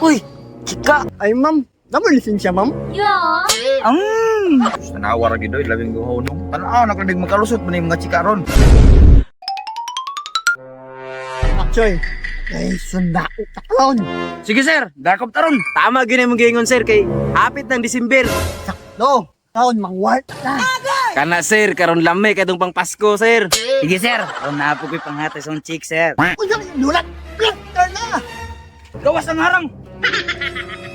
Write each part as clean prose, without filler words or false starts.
Uy, chika. Ay, ma'am. Naman lisensya, ma'am? Yeah. Tanawa ra gid oy labing guhonong. Tanaw na kadig makalusot man yung mga chikaron. Choy. Ay, sunda. Taon. Sige sir, dakop taron. Tama gini mong gingon sir kay hapit ng December. No. Taon, mangwart na. Kana sir, karon lami kadtong pang Pasko sir. Sige sir, karon na po ko'y panghati sa chick sir. Uy, lulat. Plaster na. Gawas ang harang.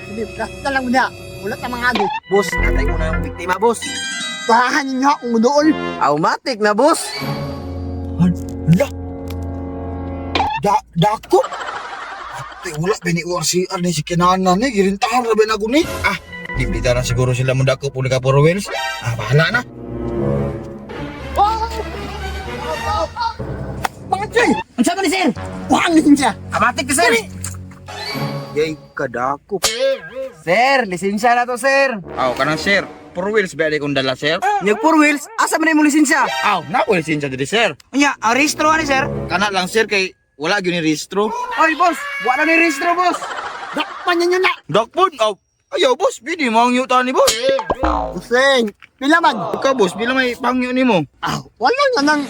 Hindi, plaster lang muna. Ulat na mga agi. Boss, natay ko na yung biktima boss. Bahan ninyo akong mudool. Automatic na boss. Hala. Dako. Ate wala ba ni ORCR ni si Kinana ni girintahan ra ba na guni? Dibita na siguro sila mo dako puli ka Puro Wheels. Bahala na. Mga choy. Ang sabi ni sir? Wala lisensya. Automatic ka sir. Yay kadako. Sir, lisensya na to sir. Kanang sir. Puro Wheels ba di kong dala sir? Nyag 4 wheels, asa man imong lisensya? Na ko lisensya diri sir. Nya, ang rehistro ani sir? Kana lang sir kay wala gyud ni rehistro. Oy boss, wala ni rehistro boss. Dakpan ninyo na. Dakpon. Ayaw boss, bidi mo ang yuta ni boss. Useng. Pila man. Ikaw boss, bila may pangyo nimo? Wala nga nang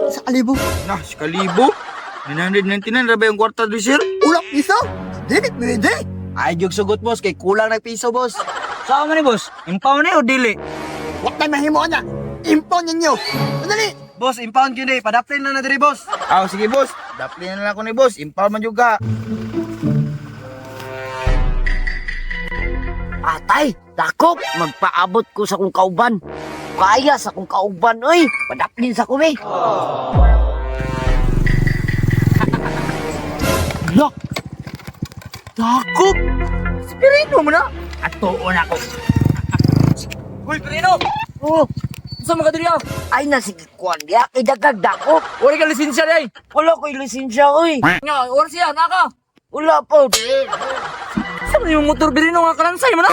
sa kalibo. Nah, si kalibo. 999 ra ba yung kwarta diri sir? Ulap piso. Dili pwede. Ay, jug sugot boss, kay kulang na piso boss. Saan man ni boss? Impound ni o dili? Wala tayo mahimo na. Impon ninyo. Madali. Boss, impound yun eh. Padaplin na na diri boss. Sige boss, daplin na lang ako ni boss. Impal man juga. Atay, dakop, magpaabot ko sa kong kauban. Kaya sa kong kauban, oy. Padaplin sa kumi. Look! Dakop! Si Pirino mo na! At tuon ako. Uy, Pirino! Oh, saan mga diri ah? Ay, nasigikuan diya. Kay dagag dakop. Wala ka lisensya day! Wala ko'y lisensya, oy. Nga, oras siya, naka! Wala po. Saan mo yung motor Pirino nga kalansay mo na?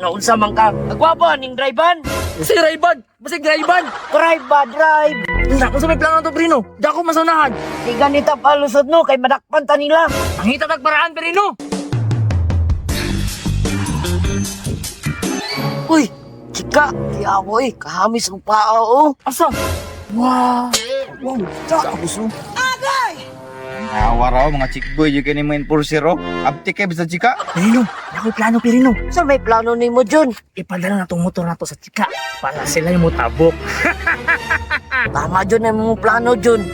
Naunsa man ka. Nagwapa, ning drivean. Si Rayban! Basig Rayban! Drive ba, drive. Kung sa may plano to Pirino, dako masunahan! Di ganita palusod no, kay madakpan ta nila. Ang hitatag paraan Pirino! Uy, chika, kiawoy, kahamis ang pao, oh. Asa? Wow. Tapos no. Waraw mga chickboy yung kini mo enforcer oh. Abtik kay bisa chika. Pirino, ako'y plano Pirino. Sa may plano ni mo, Jun? Ipadala na tong motor na to sa chika para sila yung mutabok. Tama, Jun, ang mong plano, Jun.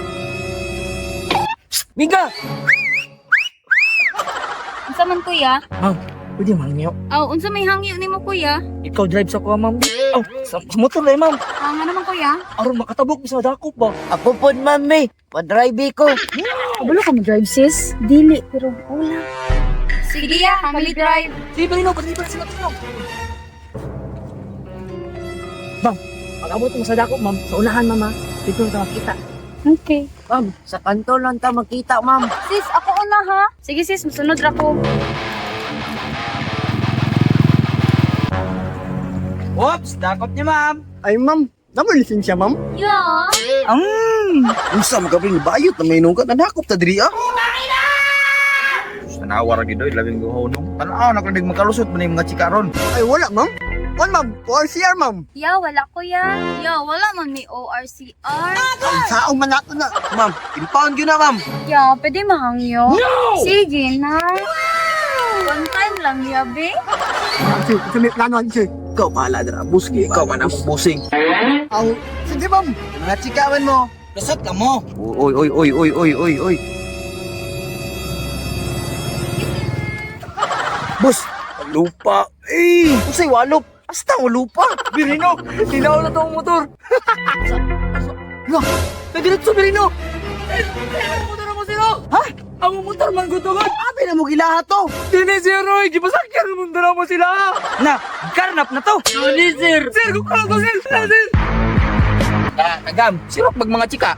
Miga! Unsa man kuya? Ma'am, pwede mangyo. Unsa may hangyo nimo kuya? Ikaw drive sa kuha, ma'am. Sa motor na ma'am. Nga naman kuya? Aron makatabok sa dakop ba? Ako po, mami. Padrive ko. Kabalo ka mag-drive sis? Dili, pero wala. Sige ya, family drive. Sige, Pirino, pwede pa sila Pirino. Ma'am, pag-abot mo sa dakop, ma'am. Sa unahan, mama. Dito na makita. Okay. Ma'am, sa kanto lang ta makita, ma'am. Sis, ako una ha. Sige sis, masunod ra ko. Oops, dakop niya, ma'am. Ay, ma'am. Naman lisensya, ma'am? Yeah. Unsa magabring bayot na may nungkat na dakop ta diri ah. Tanawa ra gid oy labing guhonong. Tanaw na kadig makalusot man yung mga chikaron. Ay, wala, ma'am. Wan, ma'am. ORCR, ma'am. Ya, wala kuya. Ya, wala man may ORCR. Ay, saan man nato na. Ma'am, impound yun na, ma'am. Ya, pwede mahangyo? No! Sige na. One time lang ya, be. Sige, sa may plano, sige. Ikaw pala, dara. Buski, ikaw man ang busing. Aw, sige, ma'am. Mga chikawan mo. Lasat ka mo. Oy. Boss, lupa. Usay walop. Asta ang lupa. Birino, tinaw na tong motor. Lah, nagdiretso Birino. Ang motor mo sino? Ha? Ang motor man gutugan. Abi na mo gilahat to. Dini zero, gibasakyan mo na mo sila. Na, karnap na to. Dini sir. Sir, kukulang to sir. Sir. Agam, sirok pag mga chika.